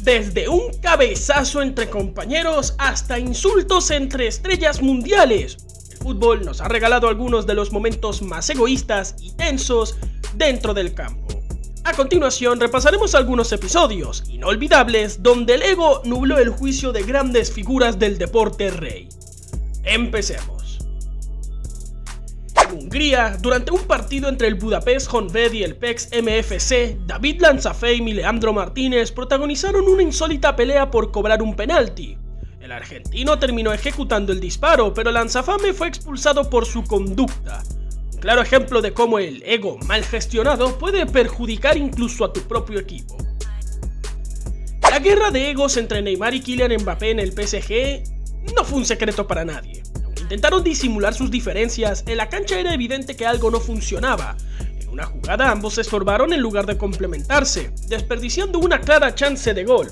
Desde un cabezazo entre compañeros hasta insultos entre estrellas mundiales, el fútbol nos ha regalado algunos de los momentos más egoístas y tensos dentro del campo. A continuación repasaremos algunos episodios inolvidables donde el ego nubló el juicio de grandes figuras del deporte rey. Empecemos. En Hungría, durante un partido entre el Budapest Honvéd y el PEX MFC, David Lanzafame y Leandro Martínez protagonizaron una insólita pelea por cobrar un penalti. El argentino terminó ejecutando el disparo, pero Lanzafame fue expulsado por su conducta. Un claro ejemplo de cómo el ego mal gestionado puede perjudicar incluso a tu propio equipo. La guerra de egos entre Neymar y Kylian Mbappé en el PSG no fue un secreto para nadie. Intentaron disimular sus diferencias, en la cancha era evidente que algo no funcionaba. En una jugada ambos se estorbaron en lugar de complementarse, desperdiciando una clara chance de gol.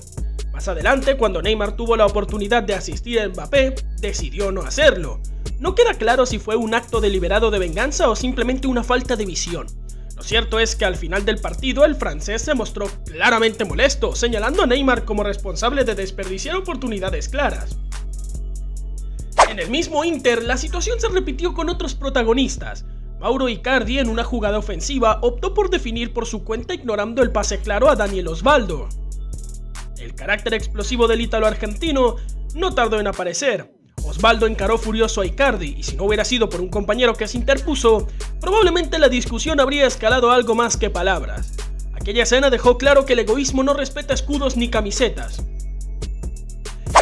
Más adelante, cuando Neymar tuvo la oportunidad de asistir a Mbappé, decidió no hacerlo. No queda claro si fue un acto deliberado de venganza o simplemente una falta de visión. Lo cierto es que al final del partido el francés se mostró claramente molesto, señalando a Neymar como responsable de desperdiciar oportunidades claras. En el mismo Inter, la situación se repitió con otros protagonistas. Mauro Icardi, en una jugada ofensiva, optó por definir por su cuenta ignorando el pase claro a Daniel Osvaldo. El carácter explosivo del ítalo-argentino no tardó en aparecer. Osvaldo encaró furioso a Icardi, y si no hubiera sido por un compañero que se interpuso, probablemente la discusión habría escalado a algo más que palabras. Aquella escena dejó claro que el egoísmo no respeta escudos ni camisetas.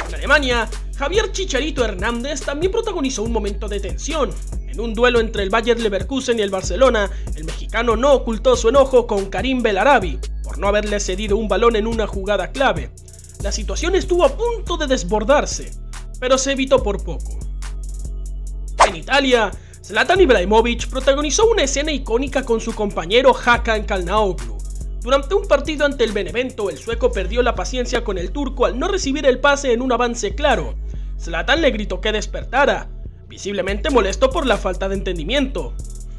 En Alemania, Javier Chicharito Hernández también protagonizó un momento de tensión. En un duelo entre el Bayer Leverkusen y el Barcelona, el mexicano no ocultó su enojo con Karim Bellarabi por no haberle cedido un balón en una jugada clave. La situación estuvo a punto de desbordarse, pero se evitó por poco. En Italia, Zlatan Ibrahimovic protagonizó una escena icónica con su compañero Hakan Çalhanoğlu. Durante un partido ante el Benevento, el sueco perdió la paciencia con el turco al no recibir el pase en un avance claro. Zlatan le gritó que despertara, visiblemente molesto por la falta de entendimiento.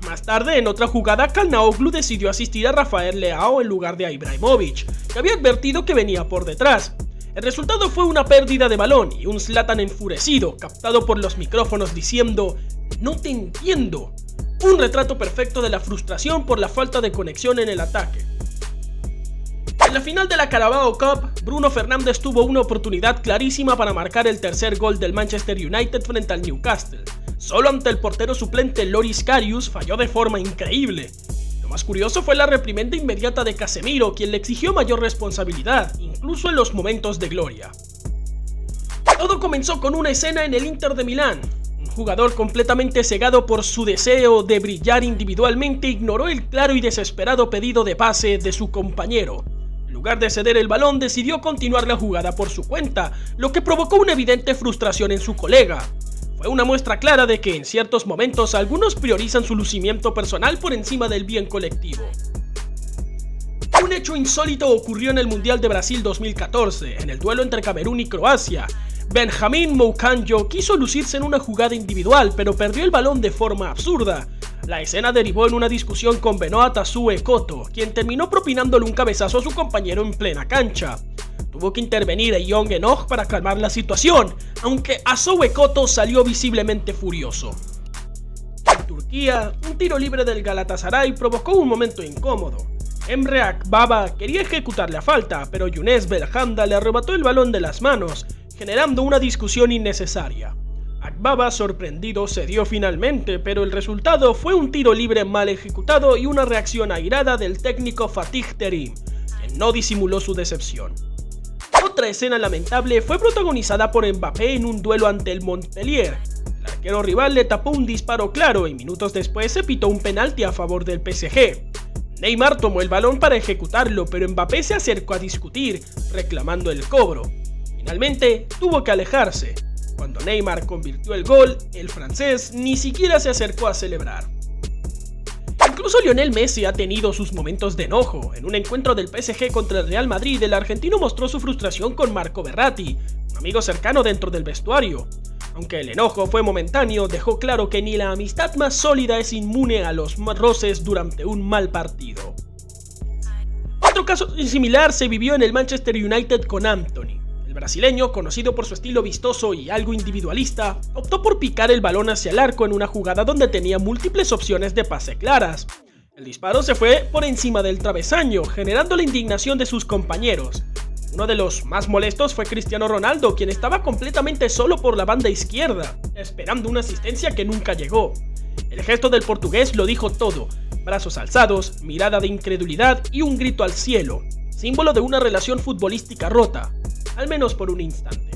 Más tarde, en otra jugada, Çalhanoğlu decidió asistir a Rafael Leao en lugar de a Ibrahimovic, que había advertido que venía por detrás. El resultado fue una pérdida de balón y un Zlatan enfurecido, captado por los micrófonos diciendo «No te entiendo». Un retrato perfecto de la frustración por la falta de conexión en el ataque. En la final de la Carabao Cup, Bruno Fernández tuvo una oportunidad clarísima para marcar el tercer gol del Manchester United frente al Newcastle. Solo ante el portero suplente Loris Karius falló de forma increíble. Lo más curioso fue la reprimenda inmediata de Casemiro, quien le exigió mayor responsabilidad, incluso en los momentos de gloria. Todo comenzó con una escena en el Inter de Milán. Un jugador completamente cegado por su deseo de brillar individualmente ignoró el claro y desesperado pedido de pase de su compañero. En lugar de ceder el balón, decidió continuar la jugada por su cuenta, lo que provocó una evidente frustración en su colega. Fue una muestra clara de que en ciertos momentos algunos priorizan su lucimiento personal por encima del bien colectivo. Un hecho insólito ocurrió en el Mundial de Brasil 2014, en el duelo entre Camerún y Croacia. Benjamín Moukanjo quiso lucirse en una jugada individual, pero perdió el balón de forma absurda. La escena derivó en una discusión con Benoît Azou Ekoto, quien terminó propinándole un cabezazo a su compañero en plena cancha. Tuvo que intervenir Young Enoch para calmar la situación, aunque Azou Ekoto salió visiblemente furioso. En Turquía, un tiro libre del Galatasaray provocó un momento incómodo. Emre Akbaba quería ejecutar la falta, pero Younes Belhanda le arrebató el balón de las manos, generando una discusión innecesaria. Akbaba, sorprendido, cedió finalmente, pero el resultado fue un tiro libre mal ejecutado y una reacción airada del técnico Fatih Terim, quien no disimuló su decepción. Otra escena lamentable fue protagonizada por Mbappé en un duelo ante el Montpellier. El arquero rival le tapó un disparo claro y minutos después se pitó un penalti a favor del PSG. Neymar tomó el balón para ejecutarlo, pero Mbappé se acercó a discutir, reclamando el cobro. Finalmente, tuvo que alejarse. Cuando Neymar convirtió el gol, el francés ni siquiera se acercó a celebrar. Incluso Lionel Messi ha tenido sus momentos de enojo. En un encuentro del PSG contra el Real Madrid, el argentino mostró su frustración con Marco Verratti, un amigo cercano dentro del vestuario. Aunque el enojo fue momentáneo, dejó claro que ni la amistad más sólida es inmune a los roces durante un mal partido. Otro caso similar se vivió en el Manchester United con Antony. El brasileño, conocido por su estilo vistoso y algo individualista, optó por picar el balón hacia el arco en una jugada donde tenía múltiples opciones de pase claras. El disparo se fue por encima del travesaño, generando la indignación de sus compañeros. Uno de los más molestos fue Cristiano Ronaldo, quien estaba completamente solo por la banda izquierda, esperando una asistencia que nunca llegó. El gesto del portugués lo dijo todo: brazos alzados, mirada de incredulidad y un grito al cielo, símbolo de una relación futbolística rota, al menos por un instante.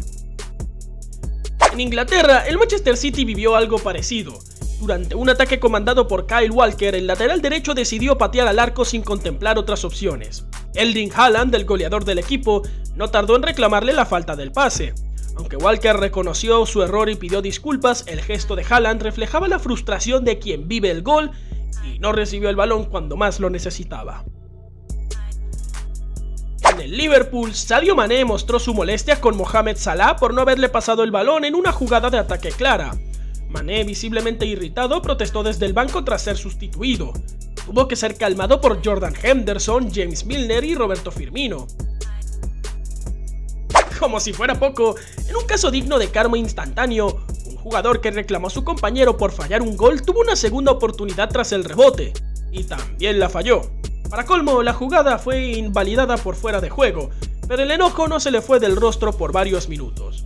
En Inglaterra, el Manchester City vivió algo parecido. Durante un ataque comandado por Kyle Walker, el lateral derecho decidió patear al arco sin contemplar otras opciones. Erling Haaland, el goleador del equipo, no tardó en reclamarle la falta del pase. Aunque Walker reconoció su error y pidió disculpas, el gesto de Haaland reflejaba la frustración de quien vive el gol y no recibió el balón cuando más lo necesitaba. En el Liverpool, Sadio Mané mostró su molestia con Mohamed Salah por no haberle pasado el balón en una jugada de ataque clara. Mané, visiblemente irritado, protestó desde el banco tras ser sustituido. Tuvo que ser calmado por Jordan Henderson, James Milner y Roberto Firmino. Como si fuera poco, en un caso digno de karma instantáneo, un jugador que reclamó a su compañero por fallar un gol tuvo una segunda oportunidad tras el rebote, y también la falló. Para colmo, la jugada fue invalidada por fuera de juego, pero el enojo no se le fue del rostro por varios minutos.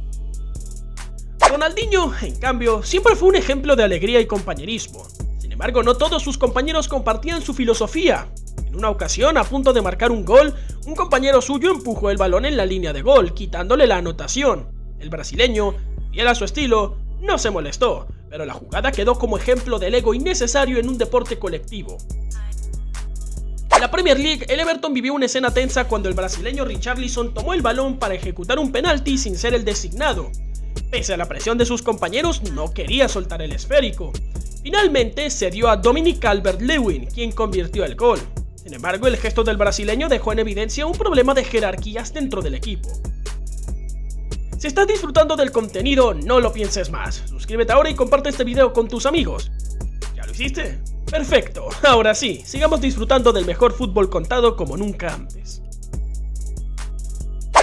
Ronaldinho, en cambio, siempre fue un ejemplo de alegría y compañerismo. Sin embargo, no todos sus compañeros compartían su filosofía. En una ocasión, a punto de marcar un gol, un compañero suyo empujó el balón en la línea de gol, quitándole la anotación. El brasileño, fiel a su estilo, no se molestó, pero la jugada quedó como ejemplo del ego innecesario en un deporte colectivo. En la Premier League, el Everton vivió una escena tensa cuando el brasileño Richarlison tomó el balón para ejecutar un penalti sin ser el designado. Pese a la presión de sus compañeros, no quería soltar el esférico. Finalmente se dio a Dominic Calvert-Lewin, quien convirtió el gol. Sin embargo, el gesto del brasileño dejó en evidencia un problema de jerarquías dentro del equipo. Si estás disfrutando del contenido, no lo pienses más. Suscríbete ahora y comparte este video con tus amigos. ¿Ya lo hiciste? Perfecto, ahora sí, sigamos disfrutando del mejor fútbol contado como nunca antes.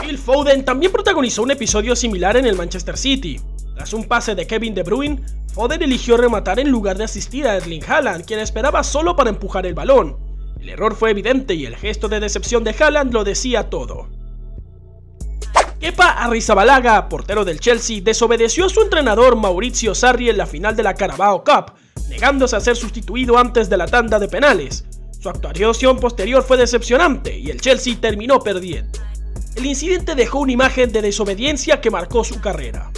Phil Foden también protagonizó un episodio similar en el Manchester City. Tras un pase de Kevin De Bruyne, Foden eligió rematar en lugar de asistir a Erling Haaland, quien esperaba solo para empujar el balón. El error fue evidente y el gesto de decepción de Haaland lo decía todo. Kepa Arrizabalaga, portero del Chelsea, desobedeció a su entrenador Maurizio Sarri en la final de la Carabao Cup, negándose a ser sustituido antes de la tanda de penales. Su actuación posterior fue decepcionante y el Chelsea terminó perdiendo. El incidente dejó una imagen de desobediencia que marcó su carrera.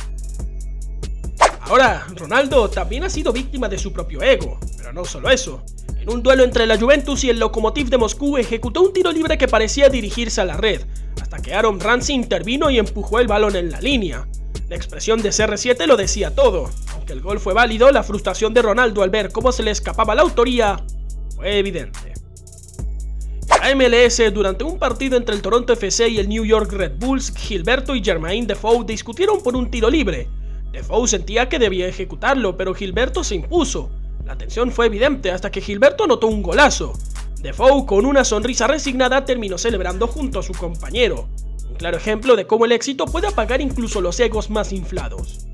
Ahora, Ronaldo también ha sido víctima de su propio ego, pero no solo eso. En un duelo entre la Juventus y el Lokomotiv de Moscú ejecutó un tiro libre que parecía dirigirse a la red, hasta que Aaron Ramsey intervino y empujó el balón en la línea. La expresión de CR7 lo decía todo. Aunque el gol fue válido, la frustración de Ronaldo al ver cómo se le escapaba la autoría fue evidente. En la MLS, durante un partido entre el Toronto FC y el New York Red Bulls, Gilberto y Jermaine Defoe discutieron por un tiro libre. Defoe sentía que debía ejecutarlo, pero Gilberto se impuso. La tensión fue evidente hasta que Gilberto anotó un golazo. Defoe, con una sonrisa resignada, terminó celebrando junto a su compañero. Un claro ejemplo de cómo el éxito puede apagar incluso los egos más inflados.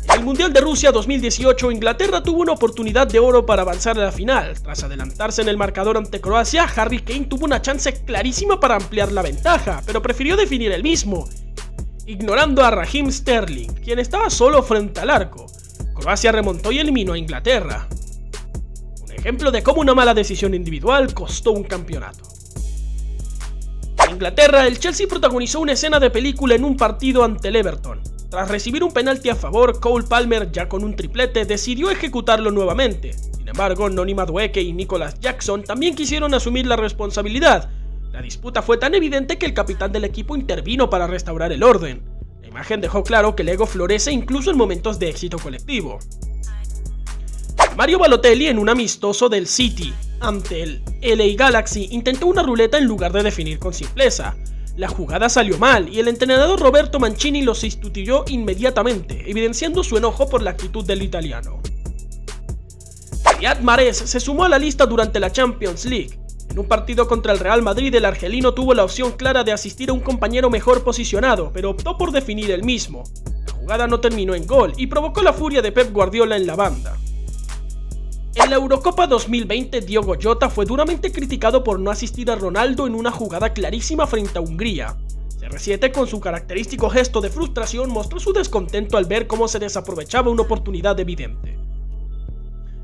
En el Mundial de Rusia 2018, Inglaterra tuvo una oportunidad de oro para avanzar a la final. Tras adelantarse en el marcador ante Croacia, Harry Kane tuvo una chance clarísima para ampliar la ventaja, pero prefirió definir él mismo, ignorando a Raheem Sterling, quien estaba solo frente al arco. Croacia remontó y eliminó a Inglaterra. Un ejemplo de cómo una mala decisión individual costó un campeonato. En Inglaterra, el Chelsea protagonizó una escena de película en un partido ante el Everton. Tras recibir un penalti a favor, Cole Palmer, ya con un triplete, decidió ejecutarlo nuevamente. Sin embargo, Noni Madueke y Nicholas Jackson también quisieron asumir la responsabilidad. La disputa fue tan evidente que el capitán del equipo intervino para restaurar el orden. La imagen dejó claro que el ego florece incluso en momentos de éxito colectivo. Mario Balotelli, en un amistoso del City ante el LA Galaxy, intentó una ruleta en lugar de definir con simpleza. La jugada salió mal y el entrenador Roberto Mancini lo sustituyó inmediatamente, evidenciando su enojo por la actitud del italiano. Riyad Mahrez se sumó a la lista durante la Champions League. En un partido contra el Real Madrid, el argelino tuvo la opción clara de asistir a un compañero mejor posicionado, pero optó por definir el mismo. La jugada no terminó en gol y provocó la furia de Pep Guardiola en la banda. En la Eurocopa 2020, Diogo Jota fue duramente criticado por no asistir a Ronaldo en una jugada clarísima frente a Hungría. CR7, con su característico gesto de frustración, mostró su descontento al ver cómo se desaprovechaba una oportunidad evidente.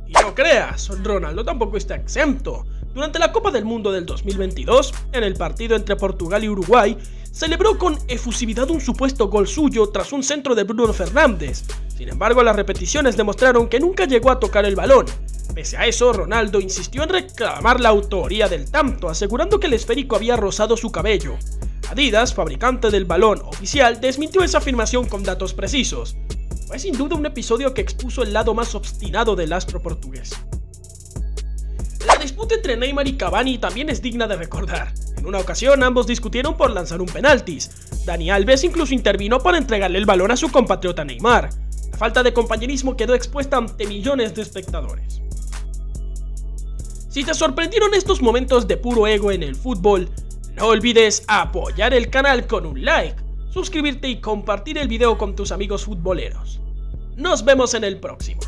Y no creas, Ronaldo tampoco está exento. Durante la Copa del Mundo del 2022, en el partido entre Portugal y Uruguay, celebró con efusividad un supuesto gol suyo tras un centro de Bruno Fernández. Sin embargo, las repeticiones demostraron que nunca llegó a tocar el balón. Pese a eso, Ronaldo insistió en reclamar la autoría del tanto, asegurando que el esférico había rozado su cabello. Adidas, fabricante del balón oficial, desmintió esa afirmación con datos precisos. Fue sin duda un episodio que expuso el lado más obstinado del astro portugués. La disputa entre Neymar y Cavani también es digna de recordar. En una ocasión ambos discutieron por lanzar un penaltis. Dani Alves incluso intervino para entregarle el balón a su compatriota Neymar. La falta de compañerismo quedó expuesta ante millones de espectadores. Si te sorprendieron estos momentos de puro ego en el fútbol, no olvides apoyar el canal con un like, suscribirte y compartir el video con tus amigos futboleros. Nos vemos en el próximo.